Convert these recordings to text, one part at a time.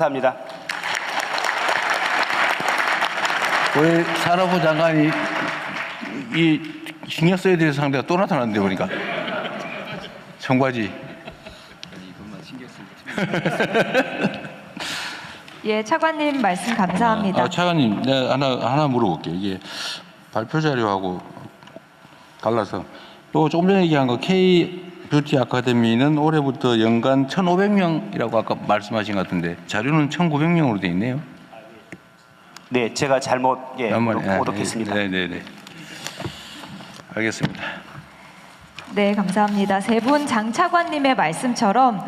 감사합니다. 왜 산업부 장관이 이 신경 써야 될 상대가 또 나타났는데 보니까 청바지. 예, 차관님 말씀 감사합니다. 차관님, 내가 하나 물어볼게요. 이게 발표 자료하고 달라서 또 조금 전에 얘기한 거 K 뷰티 아카데미는 올해부터 연간 1,500명이라고 아까 말씀하신 것 같은데 자료는 1,900명으로 돼 있네요. 네, 제가 잘못 오독했습니다. 네. 알겠습니다. 네, 감사합니다. 세 분 장 차관님의 말씀처럼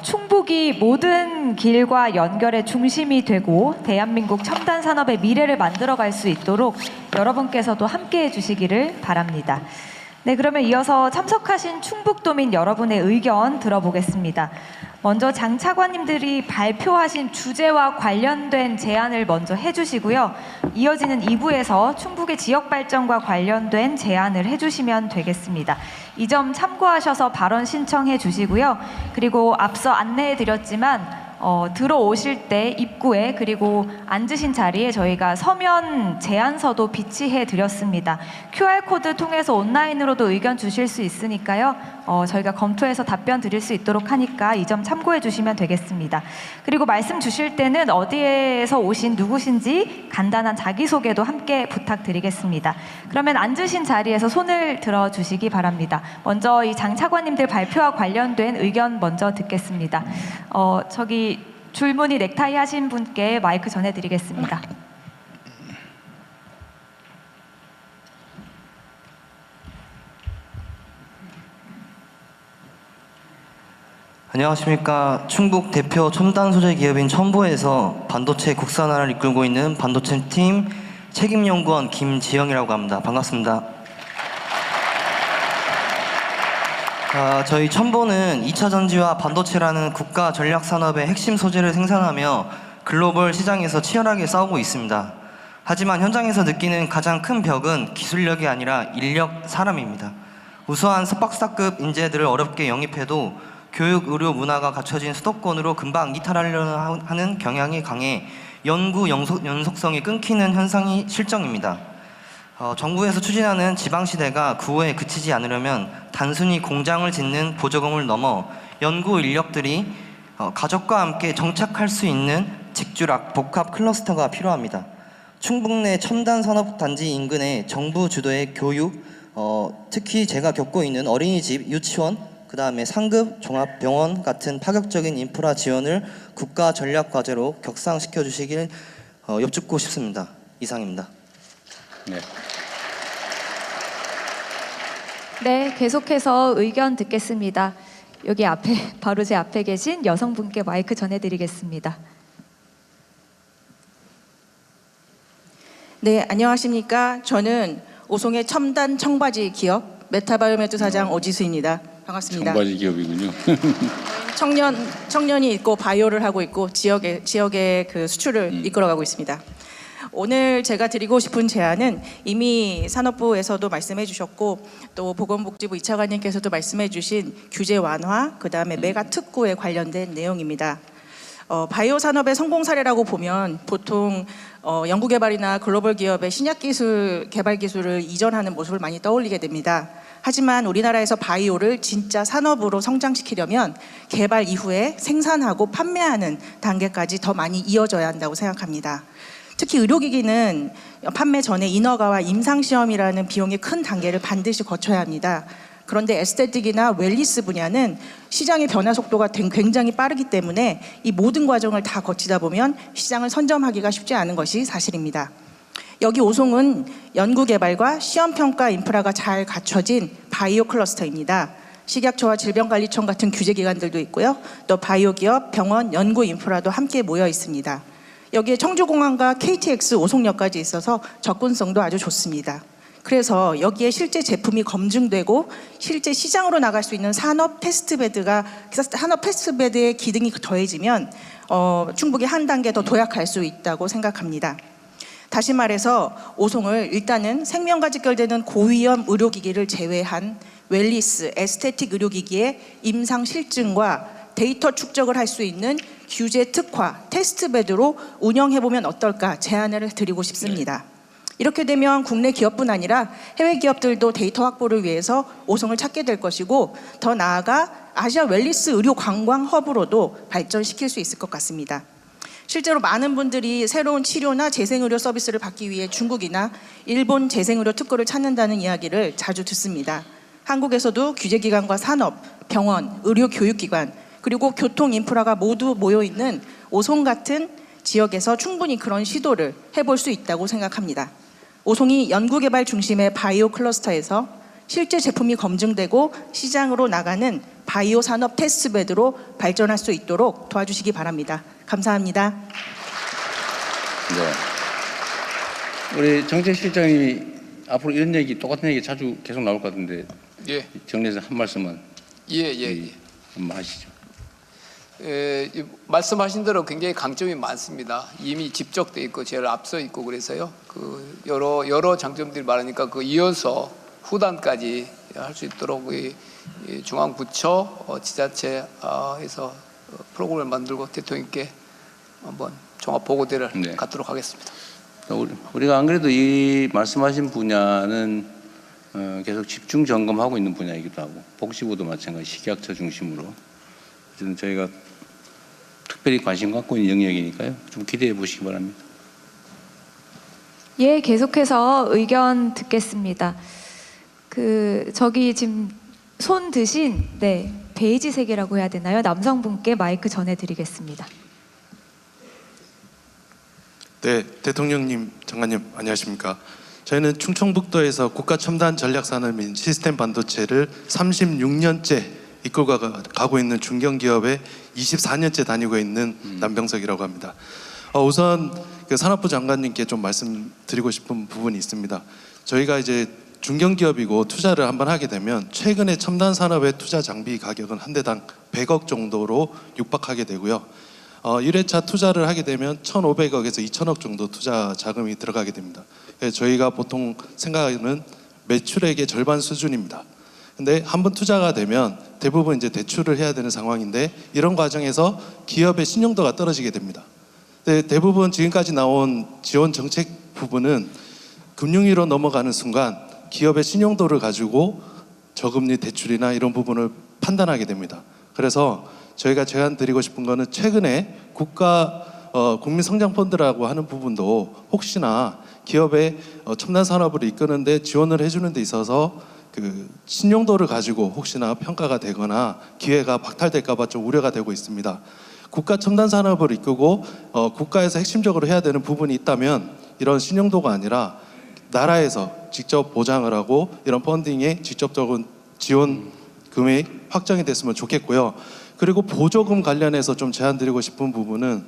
충북이 모든 길과 연결의 중심이 되고 대한민국 첨단 산업의 미래를 만들어갈 수 있도록 여러분께서도 함께해 주시기를 바랍니다. 네, 그러면 이어서 참석하신 충북도민 여러분의 의견 들어보겠습니다. 먼저 장 차관님들이 발표하신 주제와 관련된 제안을 먼저 해주시고요. 이어지는 2부에서 충북의 지역 발전과 관련된 제안을 해주시면 되겠습니다. 이 점 참고하셔서 발언 신청해 주시고요. 그리고 앞서 안내해 드렸지만 들어오실 때 입구에 그리고 앉으신 자리에 저희가 서면 제안서도 비치해 드렸습니다. QR코드 통해서 온라인으로도 의견 주실 수 있으니까요. 저희가 검토해서 답변 드릴 수 있도록 하니까 이 점 참고해 주시면 되겠습니다. 그리고 말씀 주실 때는 어디에서 오신 누구신지 간단한 자기소개도 함께 부탁드리겠습니다. 그러면 앉으신 자리에서 손을 들어주시기 바랍니다. 먼저 이 장 차관님들 발표와 관련된 의견 먼저 듣겠습니다. 저기 줄무늬 넥타이 하신 분께 마이크 전해드리겠습니다. 안녕하십니까. 충북 대표 첨단 소재 기업인 첨보에서 반도체 국산화를 이끌고 있는 반도체 팀 책임연구원 김지영이라고 합니다. 반갑습니다. 저희 첨보는 2차 전지와 반도체라는 국가 전략 산업의 핵심 소재를 생산하며 글로벌 시장에서 치열하게 싸우고 있습니다. 하지만 현장에서 느끼는 가장 큰 벽은 기술력이 아니라 인력, 사람입니다. 우수한 석박사급 인재들을 어렵게 영입해도 교육, 의료, 문화가 갖춰진 수도권으로 금방 이탈하려는 하는 경향이 강해 연구 연속성이 끊기는 현상이 실정입니다. 정부에서 추진하는 지방시대가 구호에 그치지 않으려면 단순히 공장을 짓는 보조금을 넘어 연구 인력들이 가족과 함께 정착할 수 있는 직주락, 복합 클러스터가 필요합니다. 충북 내 첨단 산업단지 인근에 정부 주도의 교육, 특히 제가 겪고 있는 어린이집, 유치원, 그 다음에 상급 종합병원 같은 파격적인 인프라 지원을 국가 전략 과제로 격상시켜 주시길 여쭙고 싶습니다. 이상입니다. 네. 네, 계속해서 의견 듣겠습니다. 여기 앞에 바로 제 앞에 계신 여성분께 마이크 전해드리겠습니다. 네, 안녕하십니까. 저는 오송의 첨단 청바지 기업 메타바이오메드 사장 오지수입니다. 반갑습니다. 청바지 기업이군요. 청년이 있고 바이오를 하고 있고 지역의 그 수출을 이끌어가고 있습니다. 오늘 제가 드리고 싶은 제안은 이미 산업부에서도 말씀해 주셨고 또 보건복지부 이차관님께서도 말씀해 주신 규제 완화, 그 다음에 메가 특구에 관련된 내용입니다. 바이오 산업의 성공 사례라고 보면 보통 연구개발이나 글로벌 기업의 신약 기술, 개발 기술을 이전하는 모습을 많이 떠올리게 됩니다. 하지만 우리나라에서 바이오를 진짜 산업으로 성장시키려면 개발 이후에 생산하고 판매하는 단계까지 더 많이 이어져야 한다고 생각합니다. 특히 의료기기는 판매 전에 인허가와 임상시험이라는 비용이 큰 단계를 반드시 거쳐야 합니다. 그런데 에스테틱이나 웰니스 분야는 시장의 변화 속도가 굉장히 빠르기 때문에 이 모든 과정을 다 거치다 보면 시장을 선점하기가 쉽지 않은 것이 사실입니다. 여기 오송은 연구개발과 시험평가 인프라가 잘 갖춰진 바이오 클러스터입니다. 식약처와 질병관리청 같은 규제기관들도 있고요. 또 바이오 기업, 병원, 연구 인프라도 함께 모여 있습니다. 여기에 청주공항과 KTX 오송역까지 있어서 접근성도 아주 좋습니다. 그래서 여기에 실제 제품이 검증되고 실제 시장으로 나갈 수 있는 산업 테스트베드의 기능이 더해지면 충북이 한 단계 더 도약할 수 있다고 생각합니다. 다시 말해서 오송을 일단은 생명과 직결되는 고위험 의료기기를 제외한 웰니스, 에스테틱 의료기기의 임상 실증과 데이터 축적을 할 수 있는 규제 특화, 테스트베드로 운영해보면 어떨까 제안을 드리고 싶습니다. 이렇게 되면 국내 기업뿐 아니라 해외 기업들도 데이터 확보를 위해서 오송을 찾게 될 것이고 더 나아가 아시아 웰니스 의료 관광 허브로도 발전시킬 수 있을 것 같습니다. 실제로 많은 분들이 새로운 치료나 재생의료 서비스를 받기 위해 중국이나 일본 재생의료 특구를 찾는다는 이야기를 자주 듣습니다. 한국에서도 규제기관과 산업, 병원, 의료 교육기관 그리고 교통 인프라가 모두 모여있는 오송 같은 지역에서 충분히 그런 시도를 해볼 수 있다고 생각합니다. 오송이 연구개발 중심의 바이오 클러스터에서 실제 제품이 검증되고 시장으로 나가는 바이오 산업 테스트베드로 발전할 수 있도록 도와주시기 바랍니다. 감사합니다. 네. 우리 정책실장이 앞으로 이런 얘기, 똑같은 얘기 자주 계속 나올 것 같은데 예. 정리해서 한 말씀만 한번 하시죠. 말씀하신 대로 굉장히 강점이 많습니다. 이미 집적돼 있고 제일 앞서 있고 그래서요. 그 여러 장점들이 많으니까 그 이어서 후단까지 할 수 있도록 이 중앙부처 지자체에서 프로그램을 만들고 대통령께 한번 종합 보고대를 네. 갖도록 하겠습니다. 우리가 안 그래도 이 말씀하신 분야는 계속 집중 점검하고 있는 분야이기도 하고 복지부도 마찬가지 식약처 중심으로 어쨌든 저희가 특별히 관심 갖고 있는 영역이니까요. 좀 기대해 보시기 바랍니다. 예, 계속해서 의견 듣겠습니다. 저기 지금 손 드신 베이지색이라고 해야 되나요? 남성분께 마이크 전해드리겠습니다. 네, 대통령님, 장관님 안녕하십니까? 저희는 충청북도에서 국가첨단전략산업인 시스템 반도체를 36년째 이끌고 가고 있는 중견기업에 24년째 다니고 있는 남병석이라고 합니다. 우선 그 산업부 장관님께 좀 말씀드리고 싶은 부분이 있습니다. 저희가 이제 중견기업이고 투자를 한번 하게 되면 최근에 첨단 산업의 투자 장비 가격은 한 대당 100억 정도로 육박하게 되고요. 1회차 투자를 하게 되면 1,500억에서 2,000억 정도 투자 자금이 들어가게 됩니다. 저희가 보통 생각하는 매출액의 절반 수준입니다. 근데 한번 투자가 되면 대부분 이제 대출을 해야 되는 상황인데 이런 과정에서 기업의 신용도가 떨어지게 됩니다. 근데 대부분 지금까지 나온 지원 정책 부분은 금융위로 넘어가는 순간 기업의 신용도를 가지고 저금리 대출이나 이런 부분을 판단하게 됩니다. 그래서 저희가 제안 드리고 싶은 거는 최근에 국민성장펀드라고 하는 부분도 혹시나 기업의 첨단 산업을 이끄는데 지원을 해주는 데 있어서 그 신용도를 가지고 혹시나 평가가 되거나 기회가 박탈될까 봐 좀 우려가 되고 있습니다. 국가 첨단 산업을 이끄고 국가에서 핵심적으로 해야 되는 부분이 있다면 이런 신용도가 아니라 나라에서 직접 보장을 하고 이런 펀딩에 직접적인 지원 금액 확정이 됐으면 좋겠고요. 그리고 보조금 관련해서 좀 제안드리고 싶은 부분은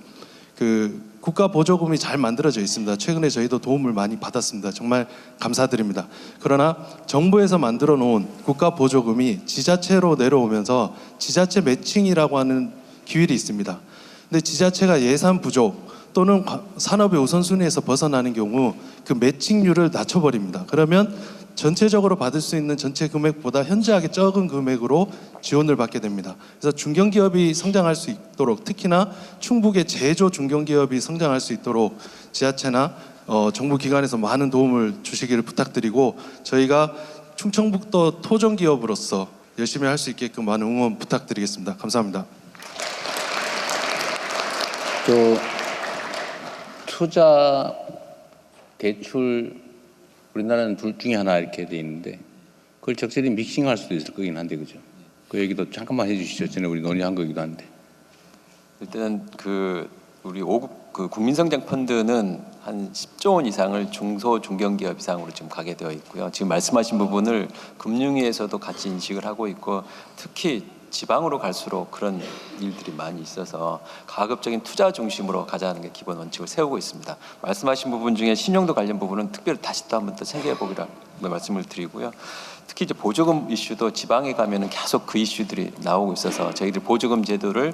그 국가 보조금이 잘 만들어져 있습니다. 최근에 저희도 도움을 많이 받았습니다. 정말 감사드립니다. 그러나 정부에서 만들어 놓은 국가 보조금이 지자체로 내려오면서 지자체 매칭이라고 하는 기율이 있습니다. 근데 지자체가 예산 부족 또는 산업의 우선순위에서 벗어나는 경우 그 매칭률을 낮춰버립니다. 그러면 전체적으로 받을 수 있는 전체 금액보다 현저하게 적은 금액으로 지원을 받게 됩니다. 그래서 중견기업이 성장할 수 있도록 특히나 충북의 제조 중견기업이 성장할 수 있도록 지자체나 정부 기관에서 많은 도움을 주시기를 부탁드리고 저희가 충청북도 토종기업으로서 열심히 할 수 있게끔 많은 응원 부탁드리겠습니다. 감사합니다. 투자 대출 우리나라는 둘 중에 하나 이렇게 돼 있는데 그걸 적절히 믹싱할 수도 있을 거긴 한데 그죠? 그 얘기도 잠깐만 해주시죠. 전에 우리 논의한 거기도 한데. 일단 우리 5급 국민성장 펀드는 한 10조 원 이상을 중소중견기업 이상으로 지금 가게 되어 있고요. 지금 말씀하신 부분을 금융위에서도 같이 인식을 하고 있고 특히 지방으로 갈수록 그런 일들이 많이 있어서 가급적인 투자 중심으로 가자는 게 기본 원칙을 세우고 있습니다. 말씀하신 부분 중에 신용도 관련 부분은 특별히 다시 또 한번 더 생각해 보기로 말씀을 드리고요. 특히 이제 보조금 이슈도 지방에 가면은 계속 그 이슈들이 나오고 있어서 저희들 보조금 제도를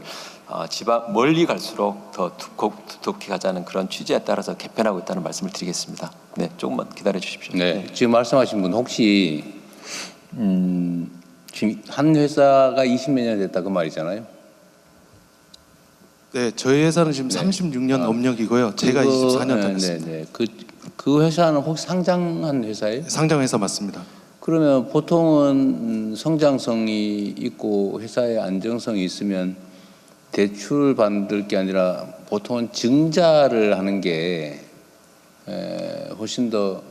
지방 멀리 갈수록 더 두텁게 가자는 그런 취지에 따라서 개편하고 있다는 말씀을 드리겠습니다. 네, 조금만 기다려 주십시오. 네, 지금 말씀하신 분 혹시 지금 한 회사가 20몇 년 됐다 그 말이잖아요. 네, 저희 회사는 지금 36년 업력이고요. 제가 24년 다녔습니다. 네. 그 회사는 혹시 상장한 회사예요? 상장회사 맞습니다. 그러면 보통은 성장성이 있고 회사의 안정성이 있으면 대출 받을 게 아니라 보통은 증자를 하는 게 훨씬 더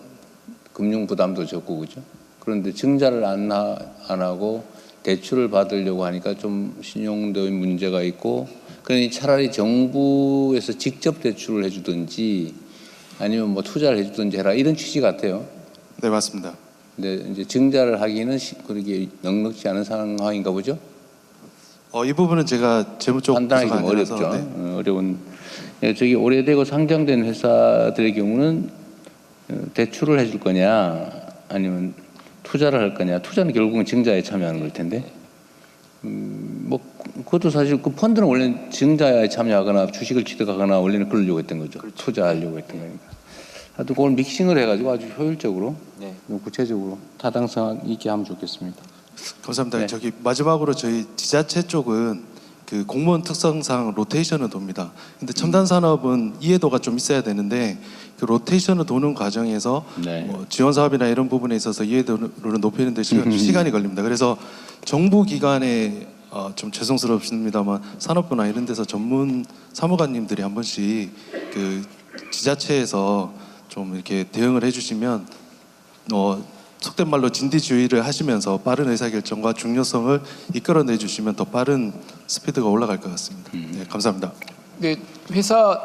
금융 부담도 적고 그죠? 그런데 증자를 안 하고 대출을 받으려고 하니까 좀 신용도의 문제가 있고 그러니 차라리 정부에서 직접 대출을 해주든지 아니면 뭐 투자를 해주든지 해라 이런 취지 같아요. 네, 맞습니다. 근데 이제 증자를 하기는 그렇게 넉넉지 않은 상황인가 보죠? 이 부분은 제가 재무 쪽 판단하기 좀 부서가 아니라서, 어렵죠. 네. 어려운. 저기 오래되고 상장된 회사들의 경우는 대출을 해줄 거냐 아니면 투자를 할 거냐. 투자는 결국은 증자에 참여하는 걸 텐데. 뭐 그것도 사실 그 펀드는 원래 증자에 참여하거나 주식을 취득하거나 원래는 그러려고 했던 거죠. 그렇죠. 투자하려고 했던 거니까. 하여튼 그걸 믹싱을 해가지고 아주 효율적으로, 네. 구체적으로 타당성 있게 하면 좋겠습니다. 감사합니다. 네. 저기 마지막으로 저희 지자체 쪽은 그 공무원 특성상 로테이션을 돕니다. 근데 첨단 산업은 이해도가 좀 있어야 되는데 그 로테이션을 도는 과정에서 네. 지원 사업이나 이런 부분에 있어서 이해도를 높이는 데 시간이 걸립니다. 그래서 정부 기관에 좀 죄송스럽습니다만 산업부나 이런 데서 전문 사무관님들이 한 번씩 그 지자체에서 좀 이렇게 대응을 해주시면 속된 말로 진디주의를 하시면서 빠른 의사결정과 중요성을 이끌어내 주시면 더 빠른 스피드가 올라갈 것 같습니다. 네, 감사합니다. 근데 회사